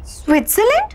Switzerland?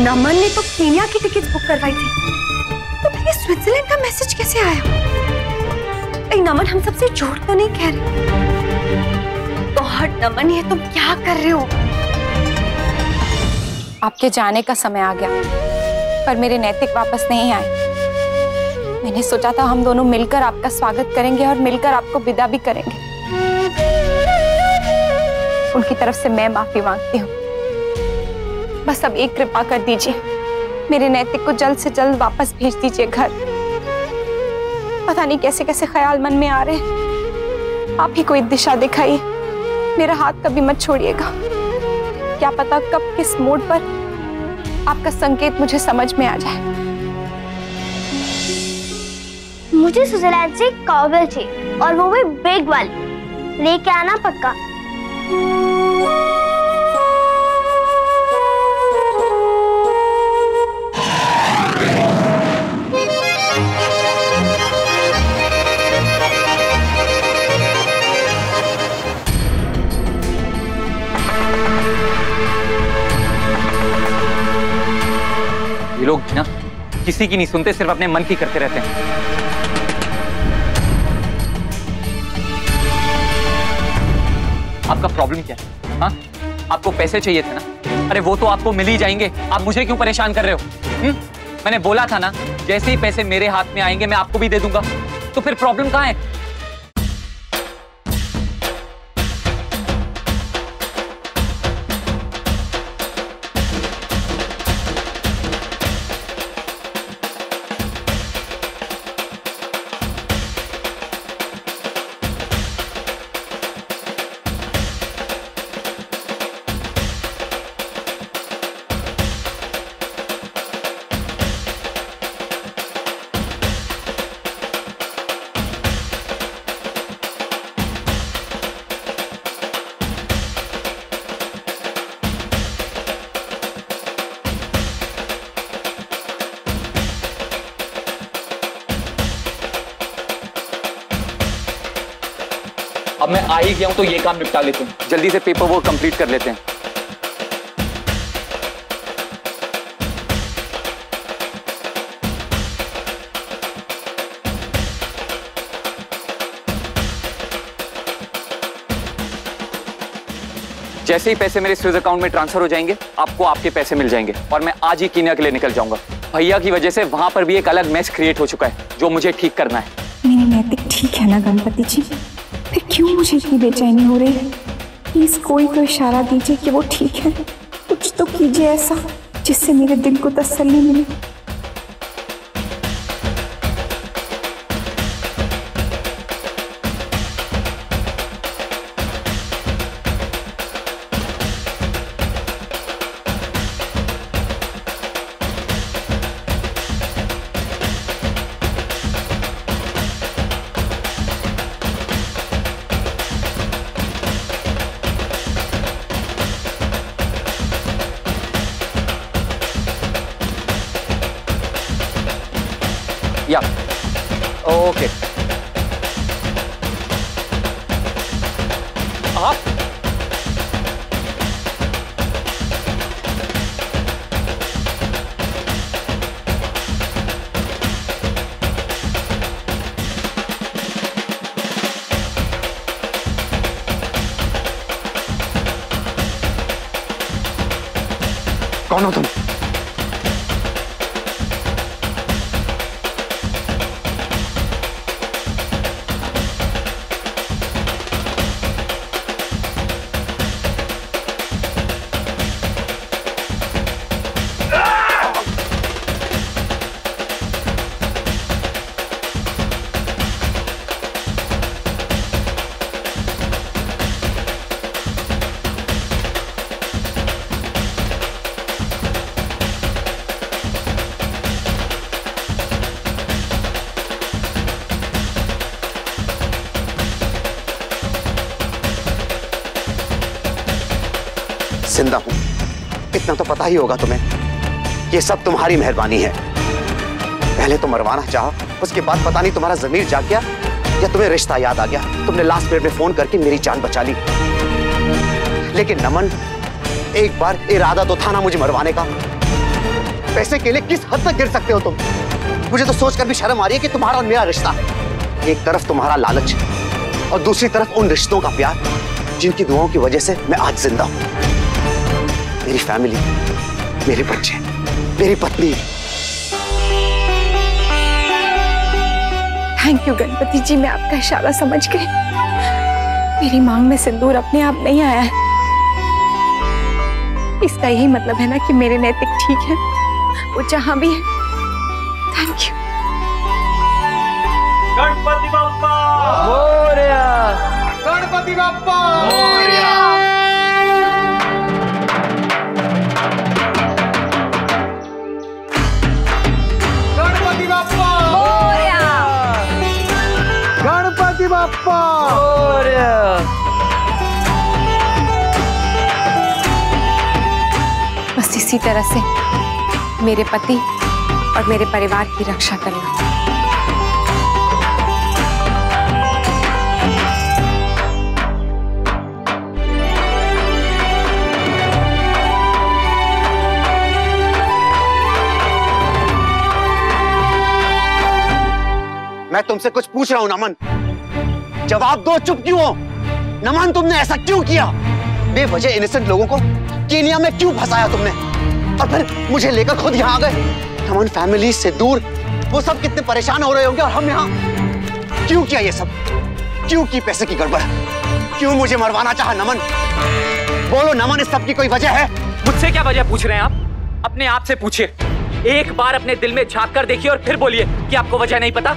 नमन ने तो Kenya की टिकट बुक करवाई थी, तो फिर ये स्विट्जरलैंड का मैसेज कैसे आया? नमन हम सबसे झूठ तो नहीं कह रहे? गॉड नमन, ये तुम क्या कर रहे हो? आपके जाने का समय आ गया, पर मेरे नैतिक वापस नहीं आए। मैंने सोचा था हम दोनों मिलकर आपका स्वागत करेंगे और मिलकर आपको विदा भी करेंगे। उनकी तरफ से मैं माफी मांगती हूँ। बस अब एक कृपा कर दीजिए, मेरे नैतिक को जल्द से जल्द वापस भेज दीजिए घर। पता नहीं कैसे कैसे ख्याल मन में आ रहे हैं। आप ही कोई दिशा दिखाइए, मेरा हाथ कभी मत छोड़िएगा। क्या पता कब किस मोड़ पर आपका संकेत मुझे समझ में आ जाए। मुझे स्विट्जरलैंड से काउबेल चाहिए, और वो भी बिग वाली। लेके आना पक्का। ये लोग ना किसी की नहीं सुनते, सिर्फ अपने मन की करते रहते हैं। आपका प्रॉब्लम क्या है? हाँ, आपको पैसे चाहिए थे ना? अरे वो तो आपको मिल ही जाएंगे, आप मुझे क्यों परेशान कर रहे हो? मैंने बोला था ना, जैसे ही पैसे मेरे हाथ में आएंगे मैं आपको भी दे दूंगा। तो फिर प्रॉब्लम कहाँ है? अब मैं आ ही गया हूं तो ये काम निपटा लेते हैं, जल्दी से पेपर वर्क कंप्लीट कर लेते हैं। जैसे ही पैसे मेरे स्विस अकाउंट में ट्रांसफर हो जाएंगे, आपको आपके पैसे मिल जाएंगे और मैं आज ही कीनिया के लिए निकल जाऊंगा। भैया की वजह से वहां पर भी एक अलग मैच क्रिएट हो चुका है, जो मुझे ठीक करना है। मेरी नैतिक ठीक है ना गणपति जी? फिर क्यों मुझे इतनी बेचैनी हो रही है? प्लीज कोई तो इशारा दीजिए कि वो ठीक है। कुछ तो कीजिए ऐसा जिससे मेरे दिल को तसल्ली मिले। या ओके, आप कौन हो तुम? जिंदा हूं, इतना तो पता ही होगा तुम्हें। ये सब तुम्हारी मेहरबानी है। पहले तो मरवाना चाहा, उसके बाद पता नहीं तुम्हारा जमीर जाग गया या तुम्हें रिश्ता याद आ गया, तुमने लास्ट मिनट में फोन करके मेरी जान बचा ली। लेकिन नमन, एक बार इरादा तो था ना मुझे मरवाने का। पैसे के लिए किस हद तक गिर सकते हो तुम? मुझे तो सोचकर भी शर्म आ रही है कि तुम्हारा और मेरा रिश्ता, एक तरफ तुम्हारा लालच और दूसरी तरफ उन रिश्तों का प्यार जिनकी दुआओं की वजह से मैं आज जिंदा हूं। मेरी फैमिली, मेरे बच्चे, मेरी पत्नी। थैंक यू गणपति जी, मैं आपका इशारा समझ गई। मेरी मांग में सिंदूर अपने आप नहीं आया है। इसका यही मतलब है ना कि मेरे नैतिक ठीक है, वो जहां भी है। Thank you. गणपति बप्पा मोरया, गणपति बप्पा मोरया। गणपति बप्पा मोरया, गणपति बप्पा मोरया। बस इसी तरह से मेरे पति और मेरे परिवार की रक्षा करना। मैं तुमसे कुछ पूछ रहा हूं नमन, जवाब दो। चुप क्यों हो? नमन, तुमने ऐसा क्यों किया? बेवजह इनोसेंट लोगों को केनिया में क्यों फंसाया तुमने? और फिर मुझे लेकर खुद यहाँ आ गए। नमन, फैमिली से दूर वो सब कितने परेशान हो रहे होंगे, और हम यहाँ क्यों किया ये सब? क्यों की पैसे की गड़बड़? क्यों मुझे मरवाना चाहा नमन? बोलो नमन, इस सब की कोई वजह है? मुझसे क्या वजह पूछ रहे हैं आप? अपने आप से पूछिए। एक बार अपने दिल में झांक कर देखिए और फिर बोलिए कि आपको वजह नहीं पता।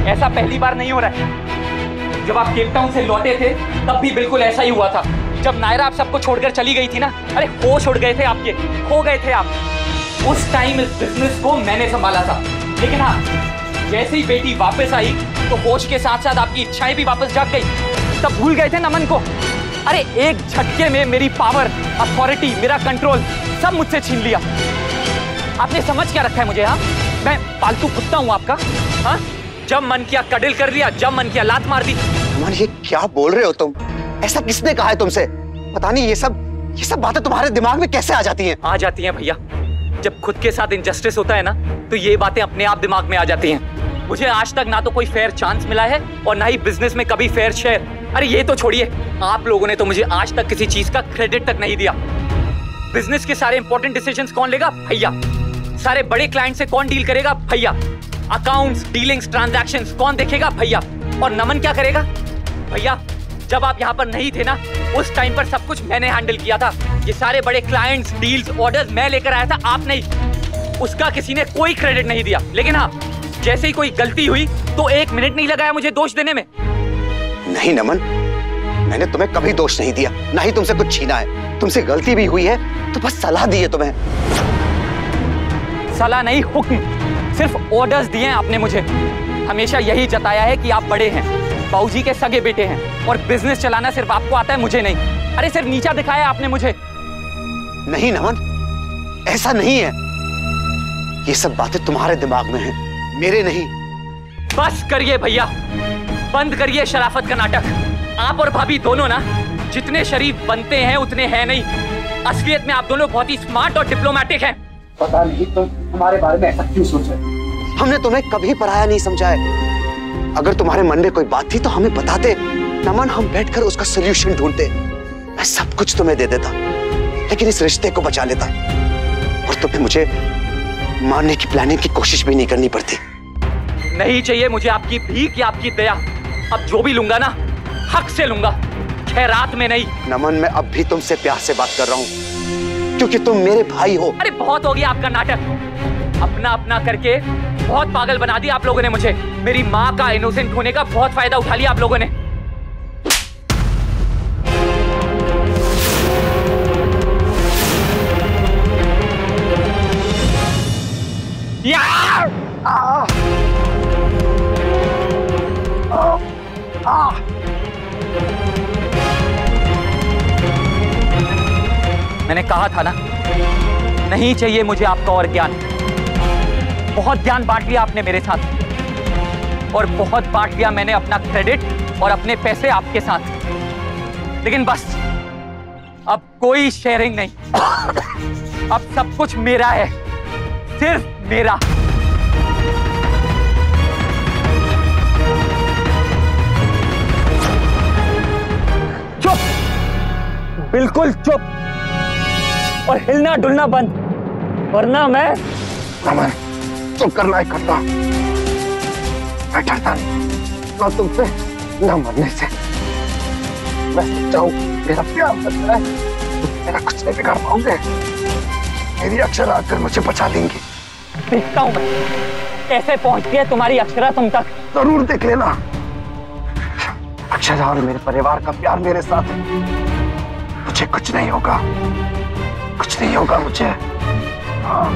ऐसा पहली बार नहीं हो रहा है। जब आप केप टाउन से लौटे थे तब भी बिल्कुल ऐसा ही हुआ था। जब नायरा आप सबको छोड़कर चली गई थी ना, अरे होश उड़ गए थे आपके, खो गए थे आप। उस टाइम इस बिजनेस को मैंने संभाला था। लेकिन हाँ, जैसे ही बेटी वापस आई तो होश के साथ साथ आपकी इच्छाएं भी वापस जाग गई। तब भूल गए थे नमन को। अरे एक झटके में मेरी पावर, अथॉरिटी, मेरा कंट्रोल सब मुझसे छीन लिया। आपने समझ क्या रखा है मुझे? हाँ, मैं पालतू कुत्ता हूँ आपका? हाँ, जब मन किया कडिल कर लिया, जब मन किया लात मार दी। नमन, ये क्या बोल रहे हो तुम? ऐसा किसने कहा है तुमसे? पता नहीं ये सब बातें तुम्हारे दिमाग में कैसे आ जाती हैं? आ जाती हैं भैया। जब खुद के साथ इंजस्टिस होता है ना, तो ये बातें अपने आप दिमाग में आ जाती हैं। मुझे आज तक ना तो कोई फेयर चांस मिला है और ना ही बिजनेस में कभी फेयर शेयर। अरे ये तो छोड़िए, आप लोगों ने तो मुझे आज तक किसी चीज का क्रेडिट तक नहीं दिया। बिजनेस के सारे इंपॉर्टेंट डिसीजंस कौन लेगा? भैया। सारे बड़े क्लाइंट से कौन डील करेगा? भैया। अकाउंट्स, डीलिंग्स, ट्रांजैक्शंस कौन देखेगा? भैया। और नमन क्या करेगा? भैया, जब आप यहाँ पर नहीं थे ना, उस टाइम पर सब कुछ मैंने हैंडल किया था। ये सारे बड़े क्लाइंट्स, डील्स, ऑर्डर्स मैं लेकर आया था, आप नहीं। उसका किसी ने कोई क्रेडिट नहीं दिया। लेकिन हाँ, जैसे ही कोई गलती हुई तो 1 मिनट नहीं लगाया मुझे दोष देने में। नहीं नमन, मैंने तुम्हें कभी दोष नहीं दिया, ना ही तुमसे कुछ छीना है। तुमसे गलती भी हुई है तो बस सलाह दी है तुम्हें। सलाह नहीं, हुक्म, सिर्फ ऑर्डर्स दिए हैं आपने मुझे। हमेशा यही जताया है कि आप बड़े हैं, बाबूजी के सगे बेटे हैं, और बिजनेस चलाना सिर्फ आपको आता है, मुझे नहीं। अरे सिर्फ नीचा दिखाया आपने मुझे। नहीं नमन, ऐसा नहीं है। ये सब बातें तुम्हारे दिमाग में हैं, मेरे नहीं। बस करिए भैया, बंद करिए शराफत का नाटक। आप और भाभी दोनों ना जितने शरीफ बनते हैं उतने हैं नहीं। असलियत में आप दोनों बहुत ही स्मार्ट और डिप्लोमेटिक हैं। पता नहीं तुम हमारे बारे में ऐसा क्यों सोच रहे हो? हमने तुम्हें कभी पराया नहीं समझा है। अगर तुम्हारे मन में कोई बात थी तो हमें बताते नमन, हम बैठकर उसका सलूशन ढूंढते। मैं सब कुछ तुम्हें दे देता, लेकिन इस रिश्ते को बचा लेता, और तुम्हें मुझे मारने की प्लानिंग की कोशिश भी नहीं करनी पड़ती। नहीं चाहिए मुझे आपकी भीख या आपकी दया। अब जो भी लूंगा ना, हक से लूंगा, खैरात में नहीं। नमन, मैं अब भी तुमसे प्यार से बात कर रहा हूँ, क्योंकि तुम मेरे भाई हो। अरे बहुत हो गया आपका नाटक। अपना अपना करके बहुत पागल बना दिया आप लोगों ने मुझे। मेरी माँ का इनोसेंट होने का बहुत फायदा उठा लिया आप लोगों ने। यार! मैंने कहा था ना, नहीं चाहिए मुझे आपका और ज्ञान। बहुत ज्ञान बांट लिया आपने मेरे साथ। और बहुत बांट लिया मैंने अपना क्रेडिट और अपने पैसे आपके साथ, लेकिन बस अब कोई शेयरिंग नहीं। अब सब कुछ मेरा है, सिर्फ मेरा। चुप, बिल्कुल चुप, और हिलना डुलना बंद, वरना मैं चुप करना ही करता। मैं डरता नहीं, ना तुमसे ना मरने से। मैं चाहूं मेरा प्यार बन जाए, मेरा कुछ नहीं बिगाड़ पाओगे। मेरी अक्षरा आकर मुझे बचा लेंगी। देखता हूं मैं कैसे पहुंचती है तुम्हारी अक्षरा तुम तक। जरूर देख लेना। अक्षरा और मेरे परिवार का प्यार मेरे साथ है। मुझे कुछ नहीं होगा, कुछ नहीं होगा मुझे। हाँ।